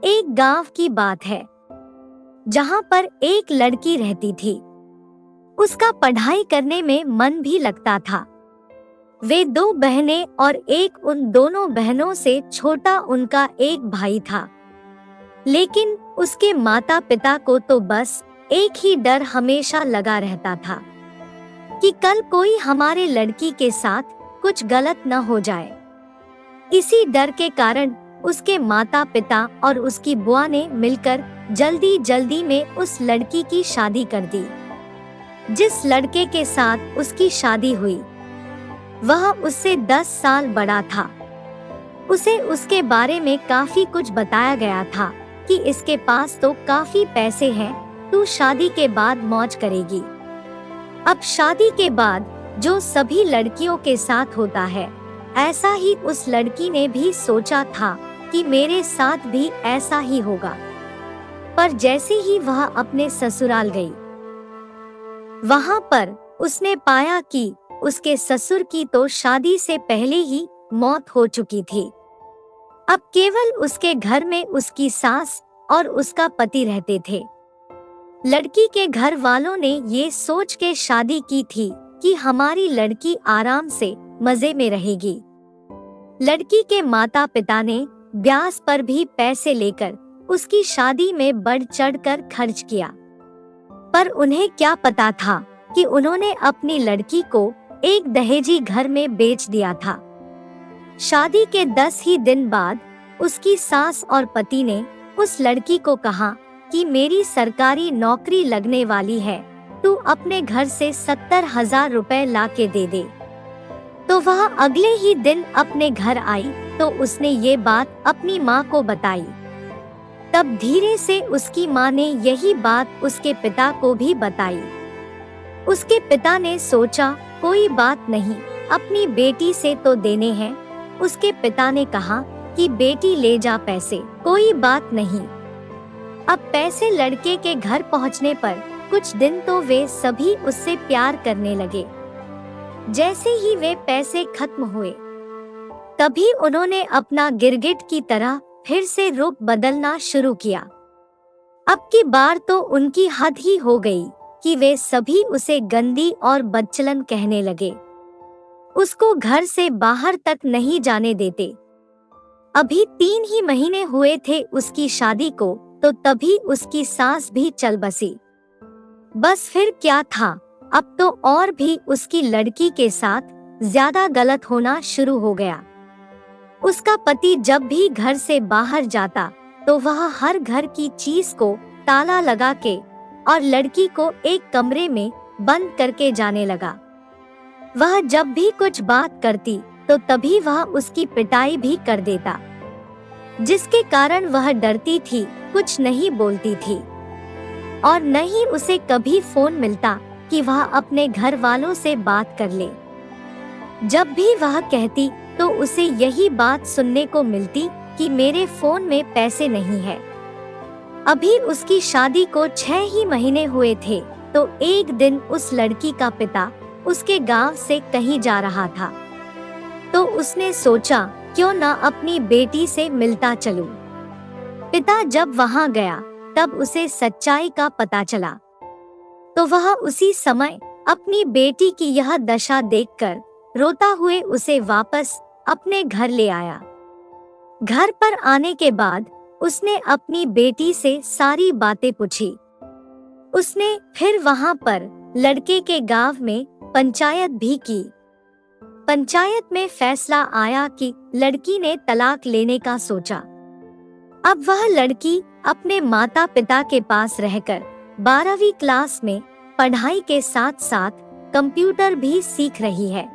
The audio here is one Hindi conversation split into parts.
एक गांव की बात है जहां पर एक लड़की रहती थी। उसका पढ़ाई करने में मन भी लगता था। वे दो बहनें और एक उन दोनों बहनों से छोटा उनका एक भाई था। लेकिन उसके माता पिता को तो बस एक ही डर हमेशा लगा रहता था कि कल कोई हमारे लड़की के साथ कुछ गलत न हो जाए। इसी डर के कारण उसके माता पिता और उसकी बुआ ने मिलकर जल्दी जल्दी में उस लड़की की शादी कर दी। जिस लड़के के साथ उसकी शादी हुई वह उससे 10 साल बड़ा था। उसे उसके बारे में काफी कुछ बताया गया था कि इसके पास तो काफी पैसे हैं, तू शादी के बाद मौज करेगी। अब शादी के बाद जो सभी लड़कियों के साथ होता है, ऐसा ही उस लड़की ने भी सोचा था कि मेरे साथ भी ऐसा ही होगा। पर जैसे ही वह अपने ससुराल गई, वहां पर उसने पाया कि उसके ससुर की तो शादी से पहले ही मौत हो चुकी थी। अब केवल उसके घर में उसकी सास और उसका पति रहते थे। लड़की के घर वालों ने ये सोच के शादी की थी कि हमारी लड़की आराम से मजे में रहेगी। लड़की के माता पिता ने ब्याज पर भी पैसे लेकर उसकी शादी में बढ़ चढ़कर खर्च किया। पर उन्हें क्या पता था कि उन्होंने अपनी लड़की को एक दहेजी घर में बेच दिया था। शादी के 10 ही दिन बाद उसकी सास और पति ने उस लड़की को कहा कि मेरी सरकारी नौकरी लगने वाली है, तू अपने घर से 70,000 रुपए ला के दे दे। तो वह अगले ही दिन अपने घर आई तो उसने ये बात अपनी माँ को बताई। तब धीरे से उसकी माँ ने यही बात उसके पिता को भी बताई। उसके पिता ने सोचा कोई बात नहीं, अपनी बेटी से तो देने हैं। उसके पिता ने कहा कि बेटी ले जा पैसे, कोई बात नहीं। अब पैसे लड़के के घर पहुंचने पर कुछ दिन तो वे सभी उससे प्यार करने लगे। जैसे ही वे पैसे खत्म हुए, तभी उन्होंने अपना गिरगिट की तरह फिर से रूप बदलना शुरू किया। अब की बार तो उनकी हद ही हो गई कि वे सभी उसे गंदी और बदचलन कहने लगे। उसको घर से बाहर तक नहीं जाने देते। अभी 3 ही महीने हुए थे उसकी शादी को, तो तभी उसकी सास भी चल बसी। बस फिर क्या था, अब तो और भी उसकी लड़की के साथ ज्यादा गलत होना शुरू हो गया। उसका पति जब भी घर से बाहर जाता तो वह हर घर की चीज को ताला लगा के और लड़की को एक कमरे में बंद करके जाने लगा। वह जब भी कुछ बात करती तो तभी वह उसकी पिटाई भी कर देता, जिसके कारण वह डरती थी, कुछ नहीं बोलती थी और न ही उसे कभी फोन मिलता कि वह अपने घर वालों से बात कर ले। जब भी वह कहती तो उसे यही बात सुनने को मिलती कि मेरे फोन में पैसे नहीं है। अभी उसकी शादी को 6 ही महीने हुए थे तो एक दिन उस लड़की का पिता उसके गांव से कहीं जा रहा था, तो उसने सोचा क्यों ना अपनी बेटी से मिलता चलूं। पिता जब वहां गया तब उसे सच्चाई का पता चला, तो वह उसी समय अपनी बेटी की यह दशा देखकर रोता हुए उसे वापस अपने घर ले आया। घर पर आने के बाद उसने अपनी बेटी से सारी बातें पूछी। उसने फिर वहां पर लड़के के गांव में पंचायत भी की। पंचायत में फैसला आया कि लड़की ने तलाक लेने का सोचा। अब वह लड़की अपने माता पिता के पास रहकर 12वीं क्लास में पढ़ाई के साथ साथ कंप्यूटर भी सीख रही है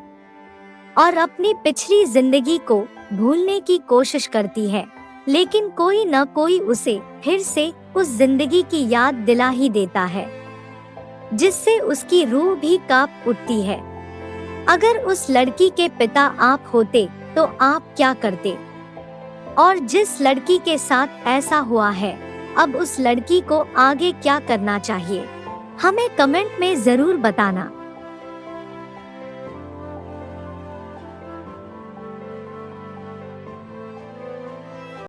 और अपनी पिछली जिंदगी को भूलने की कोशिश करती है, लेकिन कोई न कोई उसे फिर से उस जिंदगी की याद दिला ही देता है, जिससे उसकी रूह भी कांप उठती है। अगर उस लड़की के पिता आप होते तो आप क्या करते? और जिस लड़की के साथ ऐसा हुआ है, अब उस लड़की को आगे क्या करना चाहिए? हमें कमेंट में जरूर बताना।